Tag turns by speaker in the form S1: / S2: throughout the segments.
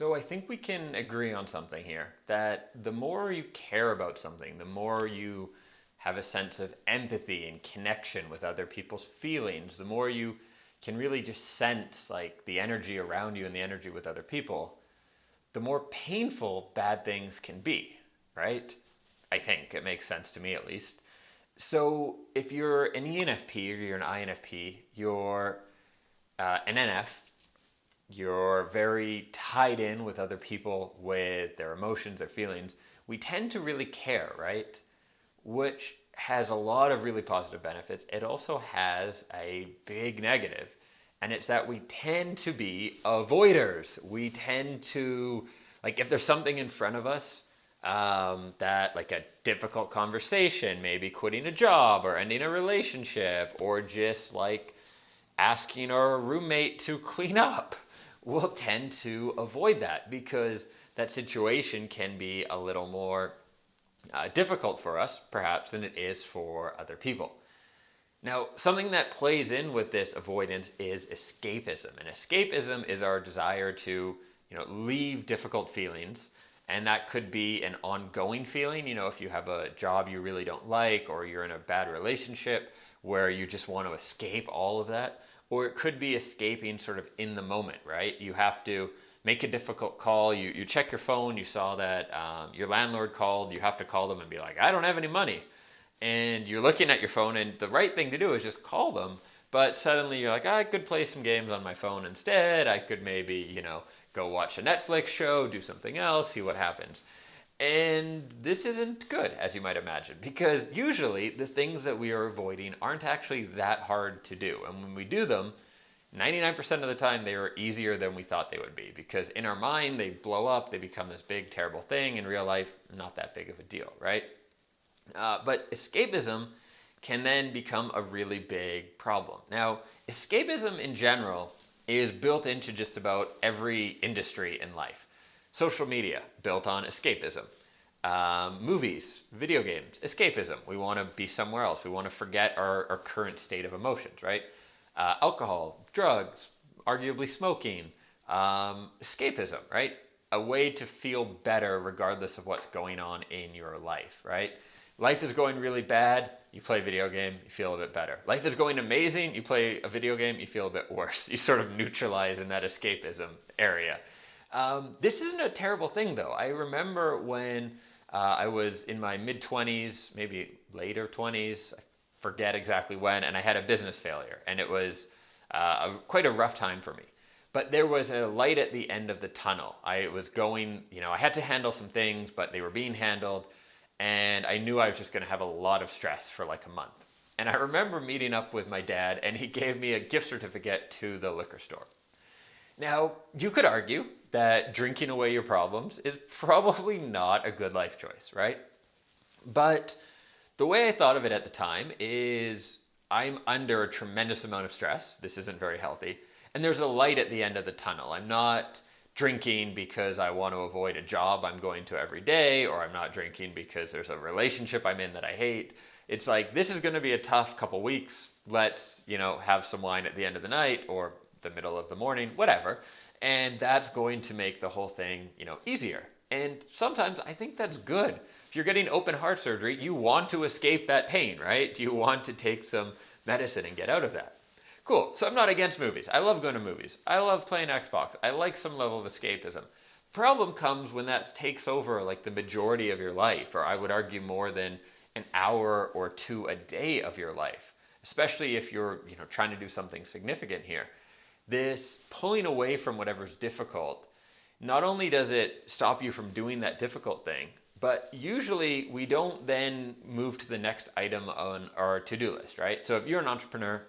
S1: So I think we can agree on something here, that the more you care about something, the more you have a sense of empathy and connection with other people's feelings, the more you can really just sense like the energy around you and the energy with other people, the more painful bad things can be, right? I think it makes sense to me at least. So if you're an ENFP or you're an INFP, you're an NF, you're very tied in with other people, with their emotions, their feelings. We tend to really care, right? Which has a lot of really positive benefits. It also has a big negative, and it's that we tend to be avoiders. We tend to, like, if there's something in front of us, that like a difficult conversation, maybe quitting a job or ending a relationship, or just like asking our roommate to clean up, we'll tend to avoid that because that situation can be a little more difficult for us, perhaps, than it is for other people. Now, something that plays in with this avoidance is escapism. And escapism is our desire to, leave difficult feelings. And that could be an ongoing feeling, if you have a job you really don't like, or you're in a bad relationship where you just want to escape all of that. Or it could be escaping sort of in the moment, right? You have to make a difficult call. You check your phone. You saw that your landlord called. You have to call them and be like, I don't have any money. And you're looking at your phone, and the right thing to do is just call them. But suddenly you're like, I could play some games on my phone instead. I could maybe, go watch a Netflix show, do something else, see what happens. And this isn't good, as you might imagine, because usually the things that we are avoiding aren't actually that hard to do. And when we do them, 99% of the time they are easier than we thought they would be, because in our mind they blow up, they become this big terrible thing. In real life, not that big of a deal, right? But escapism can then become a really big problem. Now, escapism in general is built into just about every industry in life. Social media, built on escapism. Movies, video games, escapism. We want to be somewhere else. We want to forget our current state of emotions, right? Alcohol, drugs, arguably smoking, escapism, right? A way to feel better regardless of what's going on in your life, right? Life is going really bad, you play a video game, you feel a bit better. Life is going amazing, you play a video game, you feel a bit worse. You sort of neutralize in that escapism area. This isn't a terrible thing, though. I remember when I was in my mid-20s, maybe later 20s, I forget exactly when, and I had a business failure, and it was quite a rough time for me. But there was a light at the end of the tunnel. I was going, I had to handle some things, but they were being handled, and I knew I was just going to have a lot of stress for like a month. And I remember meeting up with my dad, and he gave me a gift certificate to the liquor store. Now, you could argue that drinking away your problems is probably not a good life choice, right? But the way I thought of it at the time is I'm under a tremendous amount of stress. This isn't very healthy. And there's a light at the end of the tunnel. I'm not drinking because I want to avoid a job I'm going to every day, or I'm not drinking because there's a relationship I'm in that I hate. It's like, this is going to be a tough couple weeks. Let's, have some wine at the end of the night or the middle of the morning, whatever. And that's going to make the whole thing, easier. And sometimes I think that's good. If you're getting open heart surgery, you want to escape that pain, right? You want to take some medicine and get out of that. Cool. So I'm not against movies. I love going to movies. I love playing Xbox. I like some level of escapism. Problem comes when that takes over like the majority of your life, or I would argue more than an hour or two a day of your life, especially if you're, trying to do something significant here. This pulling away from whatever's difficult, not only does it stop you from doing that difficult thing, but usually we don't then move to the next item on our to-do list, right? So if you're an entrepreneur,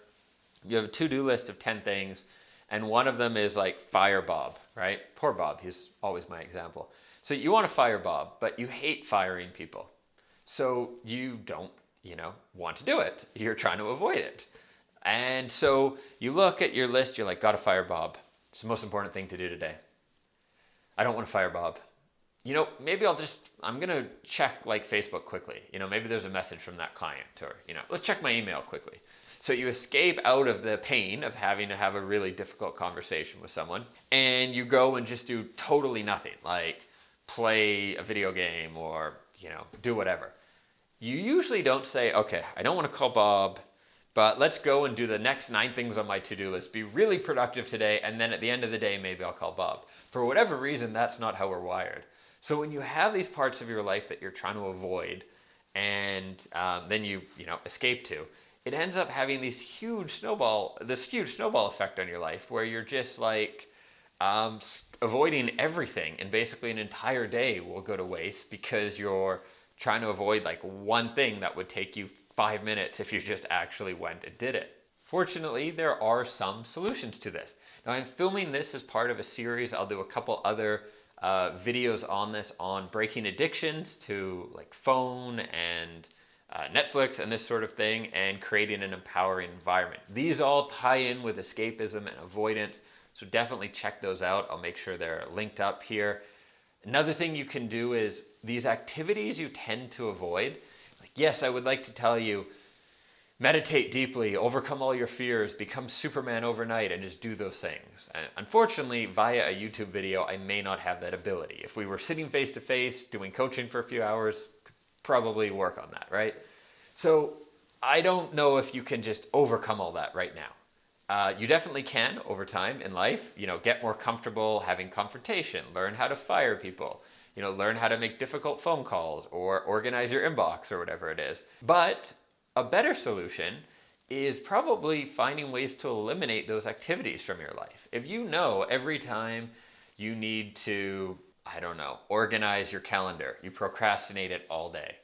S1: you have a to-do list of 10 things, and one of them is like fire Bob, right? Poor Bob, he's always my example. So you want to fire Bob, but you hate firing people. So you don't, want to do it. You're trying to avoid it. And so you look at your list, you're like, gotta fire Bob. It's the most important thing to do today. I don't want to fire Bob. Maybe I'm going to check like Facebook quickly. Maybe there's a message from that client, or, let's check my email quickly. So you escape out of the pain of having to have a really difficult conversation with someone, and you go and just do totally nothing, like play a video game or, do whatever. You usually don't say, okay, I don't want to call Bob, but let's go and do the next 9 things on my to-do list. Be really productive today, and then at the end of the day, maybe I'll call Bob. For whatever reason, that's not how we're wired. So when you have these parts of your life that you're trying to avoid, and then you escape to, it ends up having this huge snowball effect on your life, where you're just like avoiding everything, and basically an entire day will go to waste because you're trying to avoid like one thing that would take you 5 minutes if you just actually went and did it. Fortunately, there are some solutions to this. Now, I'm filming this as part of a series. I'll do a couple other videos on this, on breaking addictions to like phone and Netflix and this sort of thing, and creating an empowering environment. These all tie in with escapism and avoidance, so definitely check those out. I'll make sure they're linked up here. Another thing you can do is these activities you tend to avoid. Like, yes, I would like to tell you, meditate deeply, overcome all your fears, become Superman overnight, and just do those things. And unfortunately, via a YouTube video, I may not have that ability. If we were sitting face to face, doing coaching for a few hours, could probably work on that, right? So I don't know if you can just overcome all that right now. You definitely can over time in life, get more comfortable having confrontation, learn how to fire people, learn how to make difficult phone calls or organize your inbox or whatever it is. But a better solution is probably finding ways to eliminate those activities from your life. If you know every time you need to, organize your calendar, you procrastinate it all day,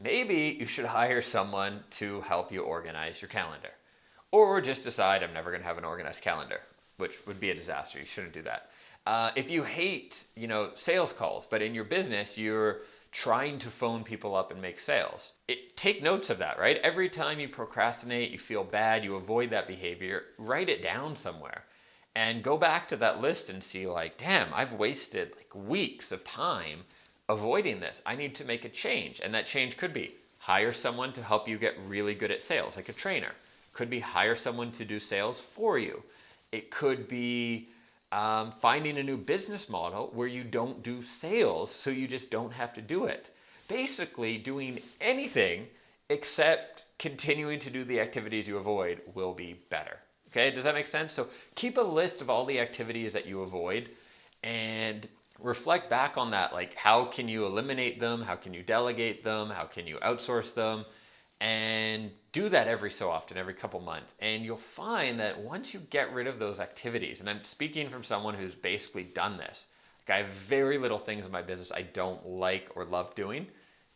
S1: maybe you should hire someone to help you organize your calendar. Or just decide, I'm never going to have an organized calendar, which would be a disaster. You shouldn't do that. If you hate, sales calls, but in your business, you're trying to phone people up and make sales, take notes of that, right? Every time you procrastinate, you feel bad, you avoid that behavior, write it down somewhere and go back to that list and see like, damn, I've wasted like weeks of time avoiding this. I need to make a change. And that change could be hire someone to help you get really good at sales, like a trainer. Could be hire someone to do sales for you. It could be finding a new business model where you don't do sales, so you just don't have to do it. Basically, doing anything except continuing to do the activities you avoid will be better. Okay, does that make sense? So keep a list of all the activities that you avoid and reflect back on that. Like, how can you eliminate them? How can you delegate them? How can you outsource them? And do that every so often, every couple months. And you'll find that once you get rid of those activities, and I'm speaking from someone who's basically done this, like I have very little things in my business I don't like or love doing.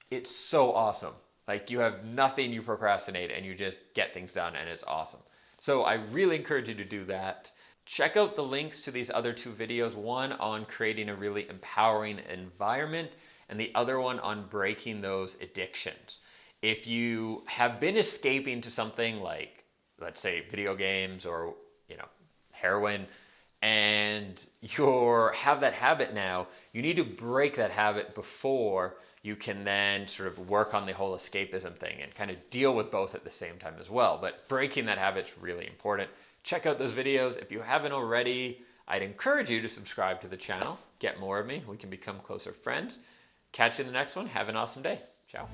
S1: It's so awesome. Like you have nothing, you procrastinate and you just get things done, and it's awesome. So I really encourage you to do that. Check out the links to these other 2 videos, one on creating a really empowering environment and the other one on breaking those addictions. If you have been escaping to something like, let's say, video games or, heroin, and you have that habit now, you need to break that habit before you can then sort of work on the whole escapism thing and kind of deal with both at the same time as well. But breaking that habit is really important. Check out those videos. If you haven't already, I'd encourage you to subscribe to the channel. Get more of me. We can become closer friends. Catch you in the next one. Have an awesome day. Ciao.